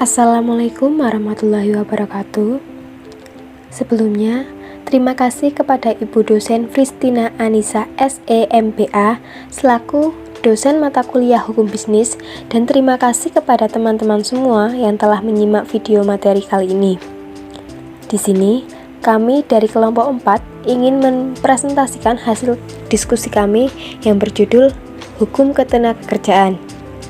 Assalamualaikum warahmatullahi wabarakatuh. Sebelumnya, terima kasih kepada Ibu dosen Fristina Anissa SE MPA selaku dosen mata kuliah Hukum Bisnis, dan terima kasih kepada teman-teman semua yang telah menyimak video materi kali ini. Di sini, kami dari kelompok 4 ingin mempresentasikan hasil diskusi kami yang berjudul Hukum Ketenagakerjaan.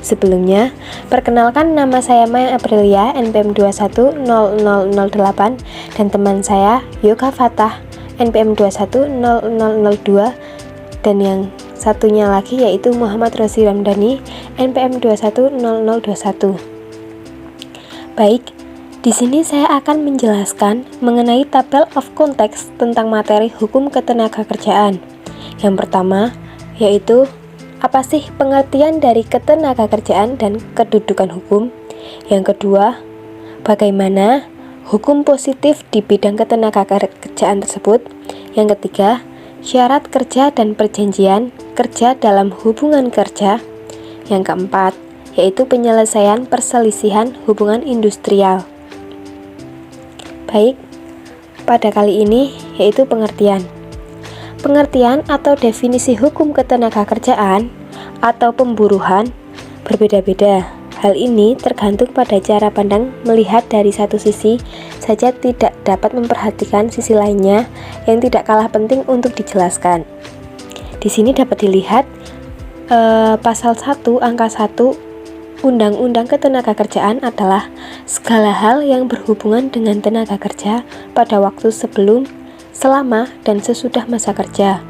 Sebelumnya, perkenalkan, nama saya Maya Aprilia, NPM 210008, dan teman saya Yoga Fatah, NPM 210002, dan yang satunya lagi yaitu Muhammad Rosi Ramdhani, NPM 210021. Baik, di sini saya akan menjelaskan mengenai tabel of contents tentang materi hukum ketenagakerjaan. Yang pertama, yaitu apa sih pengertian dari ketenagakerjaan dan kedudukan hukum? Yang kedua, bagaimana hukum positif di bidang ketenagakerjaan tersebut? Yang ketiga, syarat kerja dan perjanjian kerja dalam hubungan kerja. Yang keempat, yaitu penyelesaian perselisihan hubungan industrial. Baik, pada kali ini yaitu pengertian. Pengertian atau definisi hukum ketenagakerjaan atau pemburuhan berbeda-beda. Hal ini tergantung pada cara pandang melihat dari satu sisi saja, tidak dapat memperhatikan sisi lainnya yang tidak kalah penting untuk dijelaskan. Di sini dapat dilihat pasal 1 angka 1 Undang-Undang Ketenagakerjaan adalah segala hal yang berhubungan dengan tenaga kerja pada waktu sebelum, selama, dan sesudah masa kerja.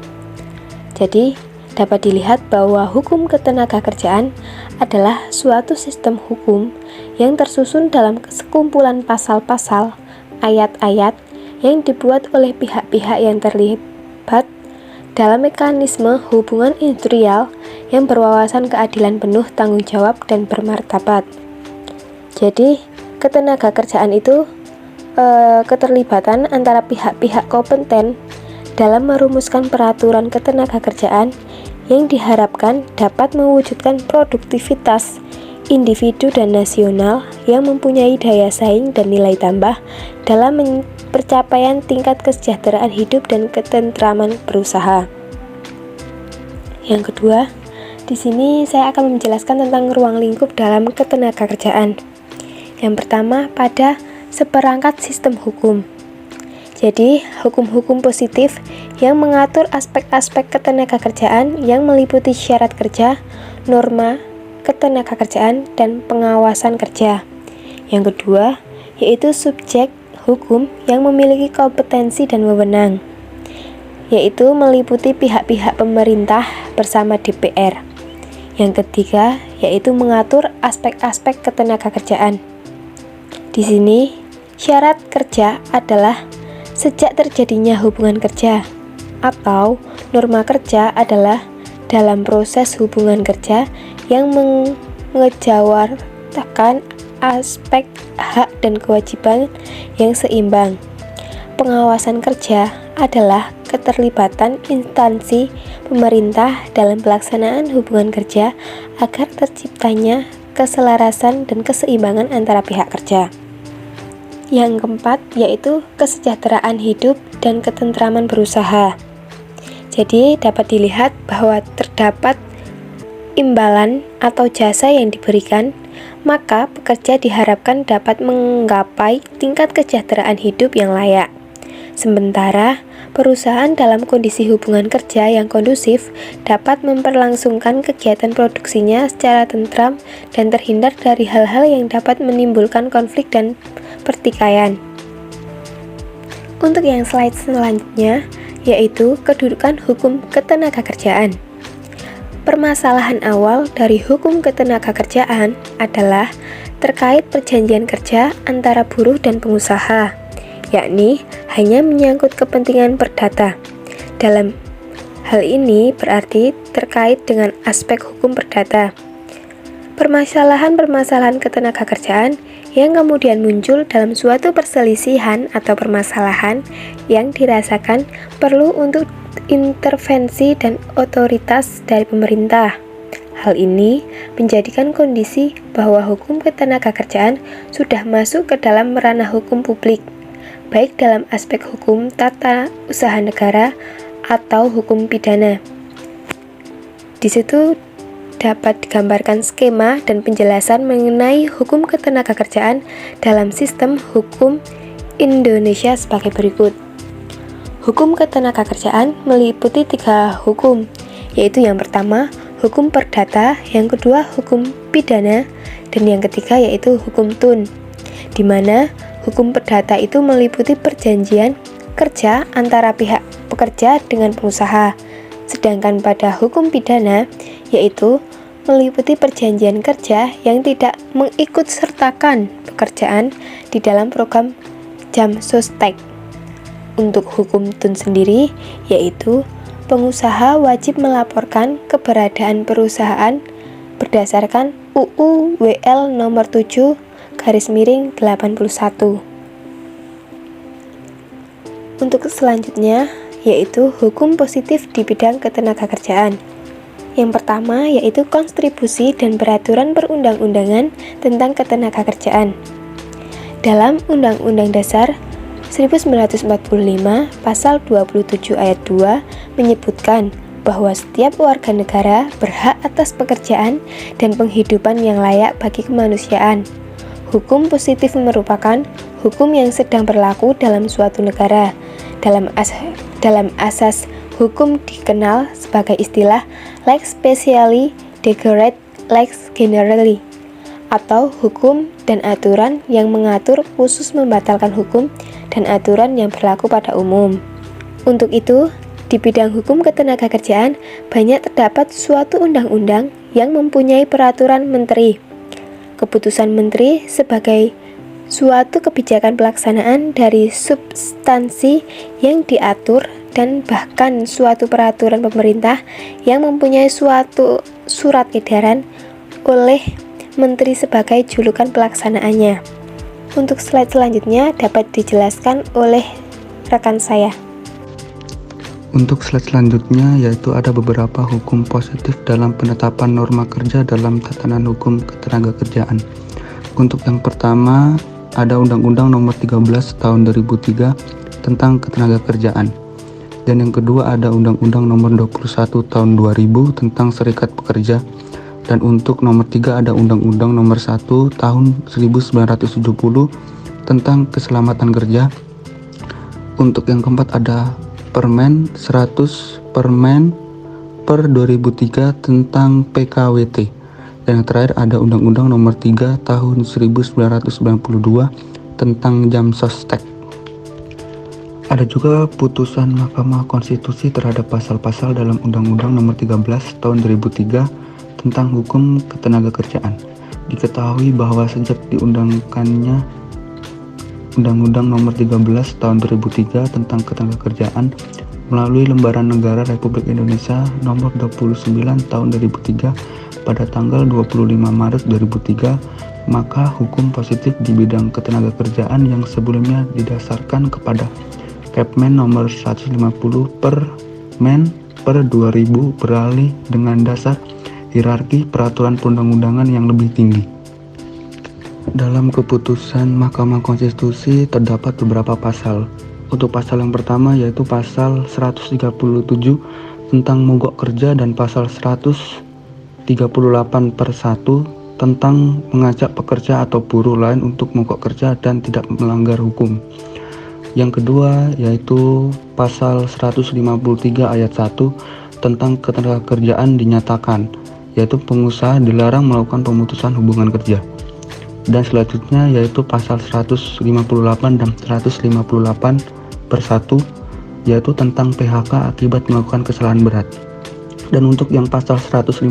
Jadi, dapat dilihat bahwa hukum ketenagakerjaan adalah suatu sistem hukum yang tersusun dalam sekumpulan pasal-pasal, ayat-ayat yang dibuat oleh pihak-pihak yang terlibat dalam mekanisme hubungan industrial yang berwawasan keadilan penuh, tanggung jawab, dan bermartabat. Jadi, ketenagakerjaan itu keterlibatan antara pihak-pihak kompeten dalam merumuskan peraturan ketenagakerjaan yang diharapkan dapat mewujudkan produktivitas individu dan nasional yang mempunyai daya saing dan nilai tambah dalam pencapaian tingkat kesejahteraan hidup dan ketentraman berusaha. Yang kedua, di sini saya akan menjelaskan tentang ruang lingkup dalam ketenagakerjaan. Yang pertama, pada seperangkat sistem hukum. Jadi, hukum-hukum positif yang mengatur aspek-aspek ketenagakerjaan yang meliputi syarat kerja, norma ketenagakerjaan, dan pengawasan kerja. Yang kedua, yaitu subjek hukum yang memiliki kompetensi dan wewenang, yaitu meliputi pihak-pihak pemerintah bersama DPR. Yang ketiga, yaitu mengatur aspek-aspek ketenagakerjaan. Di sini, syarat kerja adalah sejak terjadinya hubungan kerja, atau norma kerja adalah dalam proses hubungan kerja yang mengejawartakan aspek hak dan kewajiban yang seimbang. Pengawasan kerja adalah keterlibatan instansi pemerintah dalam pelaksanaan hubungan kerja agar terciptanya keselarasan dan keseimbangan antara pihak kerja. Yang keempat, yaitu kesejahteraan hidup dan ketentraman berusaha. Jadi, dapat dilihat bahwa terdapat imbalan atau jasa yang diberikan, maka pekerja diharapkan dapat menggapai tingkat kesejahteraan hidup yang layak. Sementara, perusahaan dalam kondisi hubungan kerja yang kondusif dapat memperlangsungkan kegiatan produksinya secara tentram dan terhindar dari hal-hal yang dapat menimbulkan konflik dan pertikaian. Untuk yang slide selanjutnya, yaitu kedudukan hukum ketenagakerjaan. Permasalahan awal dari hukum ketenagakerjaan adalah terkait perjanjian kerja antara buruh dan pengusaha, yakni hanya menyangkut kepentingan perdata. Dalam hal ini berarti terkait dengan aspek hukum perdata. Permasalahan-permasalahan ketenagakerjaan yang kemudian muncul dalam suatu perselisihan atau permasalahan yang dirasakan perlu untuk intervensi dan otoritas dari pemerintah Hal ini menjadikan kondisi bahwa hukum ketenagakerjaan sudah masuk ke dalam ranah hukum publik, baik dalam aspek hukum tata usaha negara atau hukum pidana. Di situ dapat digambarkan skema dan penjelasan mengenai hukum ketenagakerjaan dalam sistem hukum Indonesia sebagai berikut. Hukum ketenagakerjaan meliputi 3 hukum, yaitu yang pertama, hukum perdata, yang kedua, hukum pidana, dan yang ketiga yaitu hukum tun, di mana hukum perdata itu meliputi perjanjian kerja antara pihak pekerja dengan pengusaha, sedangkan pada hukum pidana yaitu meliputi perjanjian kerja yang tidak mengikut sertakan pekerjaan di dalam program jam sostek. Untuk hukum tun sendiri yaitu pengusaha wajib melaporkan keberadaan perusahaan berdasarkan UU WL nomor 7/81. Untuk selanjutnya yaitu hukum positif di bidang ketenagakerjaan. Yang pertama yaitu konstribusi dan peraturan perundang-undangan tentang ketenagakerjaan. Dalam Undang-Undang Dasar 1945 pasal 27 ayat 2 menyebutkan bahwa setiap warga negara berhak atas pekerjaan dan penghidupan yang layak bagi kemanusiaan. Hukum positif merupakan hukum yang sedang berlaku dalam suatu negara. Dalam asas hukum dikenal sebagai istilah lex specialis declaret lex generali, atau hukum dan aturan yang mengatur khusus membatalkan hukum dan aturan yang berlaku pada umum. Untuk itu, di bidang hukum ketenagakerjaan banyak terdapat suatu undang-undang yang mempunyai peraturan menteri, keputusan menteri sebagai suatu kebijakan pelaksanaan dari substansi yang diatur, dan bahkan suatu peraturan pemerintah yang mempunyai suatu surat edaran oleh menteri sebagai julukan pelaksanaannya. Untuk slide selanjutnya dapat dijelaskan oleh rekan saya. Untuk slide selanjutnya yaitu ada beberapa hukum positif dalam penetapan norma kerja dalam tatanan hukum ketenagakerjaan. Untuk yang pertama ada Undang-Undang Nomor 13 Tahun 2003 tentang ketenagakerjaan. Dan yang kedua ada Undang-Undang Nomor 21 Tahun 2000 tentang Serikat Pekerja. Dan untuk nomor 3 ada Undang-Undang Nomor 1 Tahun 1970 tentang Keselamatan Kerja. Untuk yang keempat ada Permen 100 Permen per 2003 tentang PKWT. Dan yang terakhir ada Undang-Undang Nomor 3 Tahun 1992 tentang jam sostek. Ada juga putusan Mahkamah Konstitusi terhadap pasal-pasal dalam Undang-Undang Nomor 13 Tahun 2003 tentang hukum ketenagakerjaan. Diketahui bahwa sejak diundangkannya Undang-Undang Nomor 13 Tahun 2003 tentang ketenagakerjaan melalui Lembaran Negara Republik Indonesia Nomor 29 Tahun 2003 pada tanggal 25 Maret 2003, maka hukum positif di bidang ketenagakerjaan yang sebelumnya didasarkan kepada Kepmen Nomor 150 per Men per 2000 beralih dengan dasar hierarki peraturan perundang-undangan yang lebih tinggi. Dalam keputusan Mahkamah Konstitusi terdapat beberapa pasal. Untuk pasal yang pertama yaitu pasal 137 tentang mogok kerja dan pasal 138 per 1 tentang mengajak pekerja atau buruh lain untuk mogok kerja dan tidak melanggar hukum. Yang kedua yaitu pasal 153 ayat 1 tentang ketenagakerjaan dinyatakan, yaitu pengusaha dilarang melakukan pemutusan hubungan kerja. Dan selanjutnya yaitu pasal 158 dan 158 per 1 yaitu tentang PHK akibat melakukan kesalahan berat. Dan untuk yang pasal 159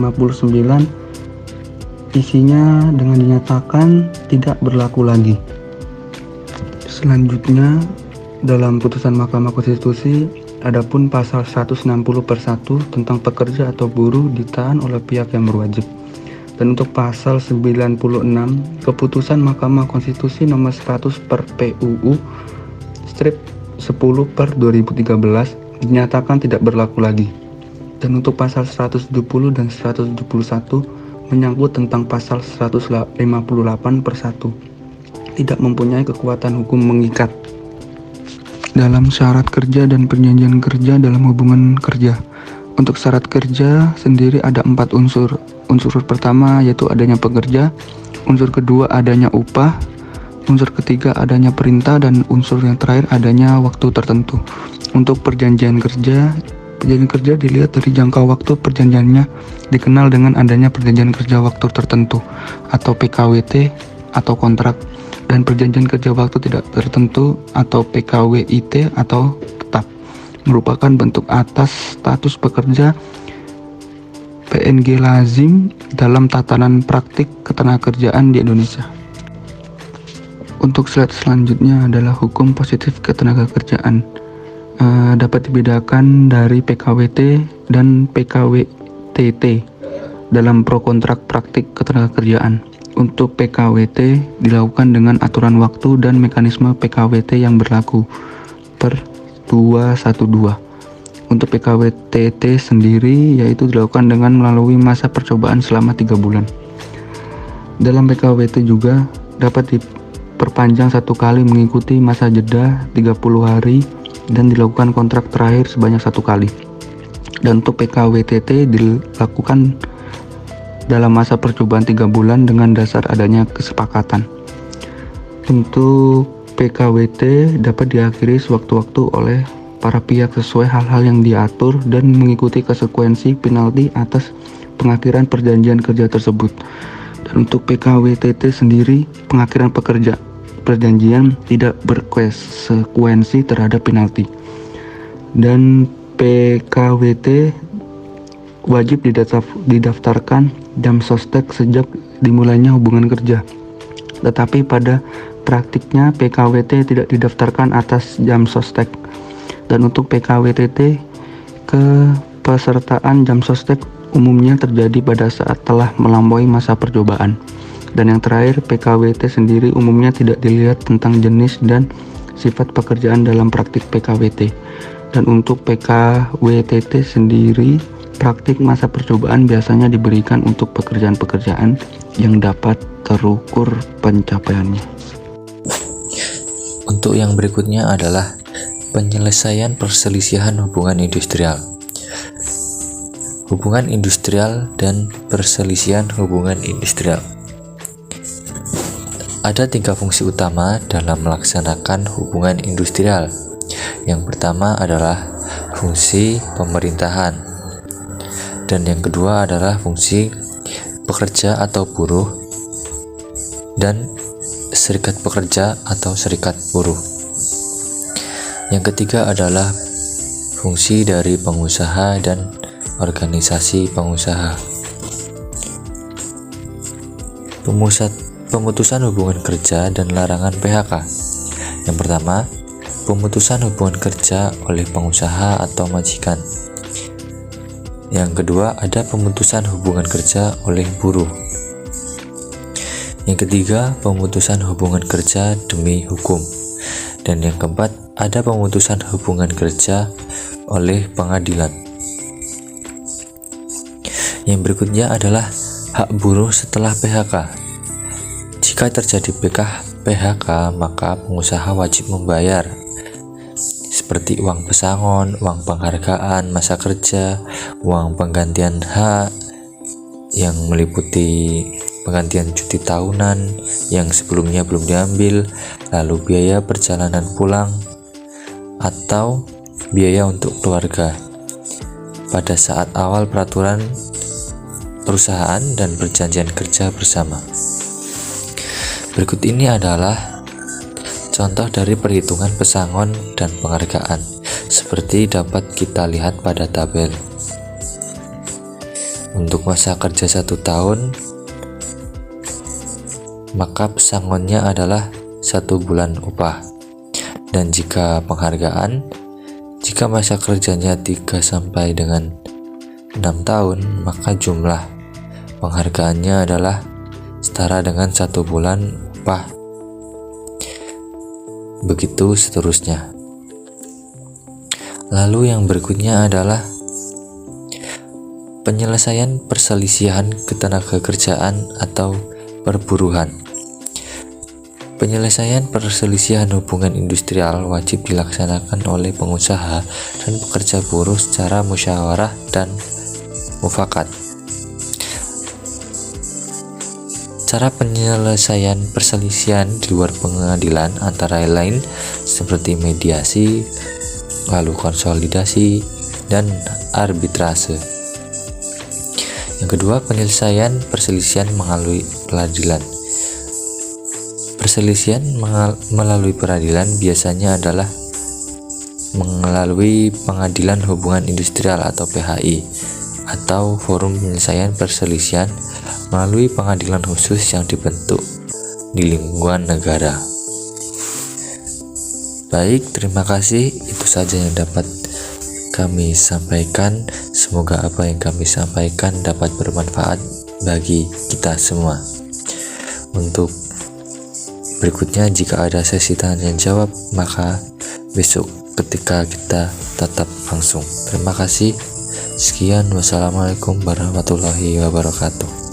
isinya dengan dinyatakan tidak berlaku lagi. Selanjutnya dalam putusan Mahkamah Konstitusi adapun pasal 160 per 1 tentang pekerja atau buruh ditahan oleh pihak yang berwajib. Dan untuk pasal 96 keputusan Mahkamah Konstitusi nomor 100 per PUU strip 10 per 2013 dinyatakan tidak berlaku lagi. Dan untuk pasal 170 dan 171 menyangkut tentang pasal 158 per 1, tidak mempunyai kekuatan hukum mengikat. Dalam syarat kerja dan perjanjian kerja dalam hubungan kerja. Untuk syarat kerja sendiri ada 4 unsur. Unsur pertama yaitu adanya pekerja, unsur kedua adanya upah, unsur ketiga adanya perintah, dan unsur yang terakhir adanya waktu tertentu. Untuk perjanjian kerja dilihat dari jangka waktu perjanjiannya, dikenal dengan adanya perjanjian kerja waktu tertentu atau PKWT atau kontrak, dan perjanjian kerja waktu tidak tertentu atau PKWIT atau tetap, merupakan bentuk atas status pekerja PNG lazim dalam tatanan praktik ketenagakerjaan di Indonesia. Untuk slide selanjutnya adalah hukum positif ketenagakerjaan. Dapat dibedakan dari PKWT dan PKWTT dalam pro kontrak praktik ketenagakerjaan. Untuk PKWT dilakukan dengan aturan waktu dan mekanisme PKWT yang berlaku per 212. Untuk PKWTT sendiri yaitu dilakukan dengan melalui masa percobaan selama 3 bulan. Dalam PKWT juga dapat diperpanjang 1 kali mengikuti masa jeda 30 hari dan dilakukan kontrak terakhir sebanyak 1 kali. Dan untuk PKWTT dilakukan dalam masa percobaan 3 bulan dengan dasar adanya kesepakatan. Untuk PKWT dapat diakhiri sewaktu-waktu oleh para pihak sesuai hal-hal yang diatur dan mengikuti konsekuensi penalti atas pengakhiran perjanjian kerja tersebut. Dan untuk PKWTT sendiri, pengakhiran perjanjian tidak berkonsekuensi terhadap penalti. Dan PKWT wajib didaftarkan jam sostek sejak dimulainya hubungan kerja. Tetapi pada praktiknya PKWT tidak didaftarkan atas jam sostek. Dan untuk PKWTT, kepesertaan jam sostek umumnya terjadi pada saat telah melampaui masa percobaan. Dan yang terakhir, PKWT sendiri umumnya tidak dilihat tentang jenis dan sifat pekerjaan dalam praktik PKWT. Dan untuk PKWTT sendiri, praktik masa percobaan biasanya diberikan untuk pekerjaan-pekerjaan yang dapat terukur pencapaiannya. Untuk yang berikutnya adalah penyelesaian perselisihan hubungan industrial. Hubungan industrial dan perselisihan hubungan industrial. Ada 3 fungsi utama dalam melaksanakan hubungan industrial. Yang pertama adalah fungsi pemerintahan, dan yang kedua adalah fungsi pekerja atau buruh, dan serikat pekerja atau serikat buruh. Yang ketiga adalah fungsi dari pengusaha dan organisasi pengusaha. Pemutusan hubungan kerja dan larangan PHK. Yang pertama, pemutusan hubungan kerja oleh pengusaha atau majikan. Yang kedua, ada pemutusan hubungan kerja oleh buruh. Yang ketiga, pemutusan hubungan kerja demi hukum. Dan yang keempat, ada pemutusan hubungan kerja oleh pengadilan. Yang berikutnya adalah hak buruh setelah PHK. Jika terjadi PHK, maka pengusaha wajib membayar seperti uang pesangon, uang penghargaan masa kerja, uang penggantian hak yang meliputi penggantian cuti tahunan yang sebelumnya belum diambil, lalu biaya perjalanan pulang, atau biaya untuk keluarga pada saat awal peraturan perusahaan dan perjanjian kerja bersama. Berikut ini adalah contoh dari perhitungan pesangon dan penghargaan seperti dapat kita lihat pada tabel. Untuk masa kerja 1 tahun, maka pesangonnya adalah 1 bulan upah. Dan jika penghargaan, jika masa kerjanya 3 sampai dengan 6 tahun, maka jumlah penghargaannya adalah setara dengan 1 bulan upah. Begitu seterusnya. Lalu yang berikutnya adalah Penyelesaian perselisihan ketenagakerjaan atau perburuhan. Penyelesaian perselisihan hubungan industrial wajib dilaksanakan oleh pengusaha dan pekerja buruh secara musyawarah dan mufakat. Cara penyelesaian perselisihan di luar pengadilan antara lain seperti mediasi, lalu konsolidasi, dan arbitrase. Yang kedua, penyelesaian perselisihan melalui peradilan. Perselisihan melalui peradilan biasanya adalah melalui pengadilan hubungan industrial atau PHI atau forum penyelesaian perselisihan melalui pengadilan khusus yang dibentuk di lingkungan negara. Baik, terima kasih. Itu saja yang dapat kami sampaikan. Semoga apa yang kami sampaikan dapat bermanfaat bagi kita semua. Untuk berikutnya, jika ada sesi tanya jawab, maka besok ketika kita tatap langsung. Terima kasih. Sekian, wassalamualaikum warahmatullahi wabarakatuh.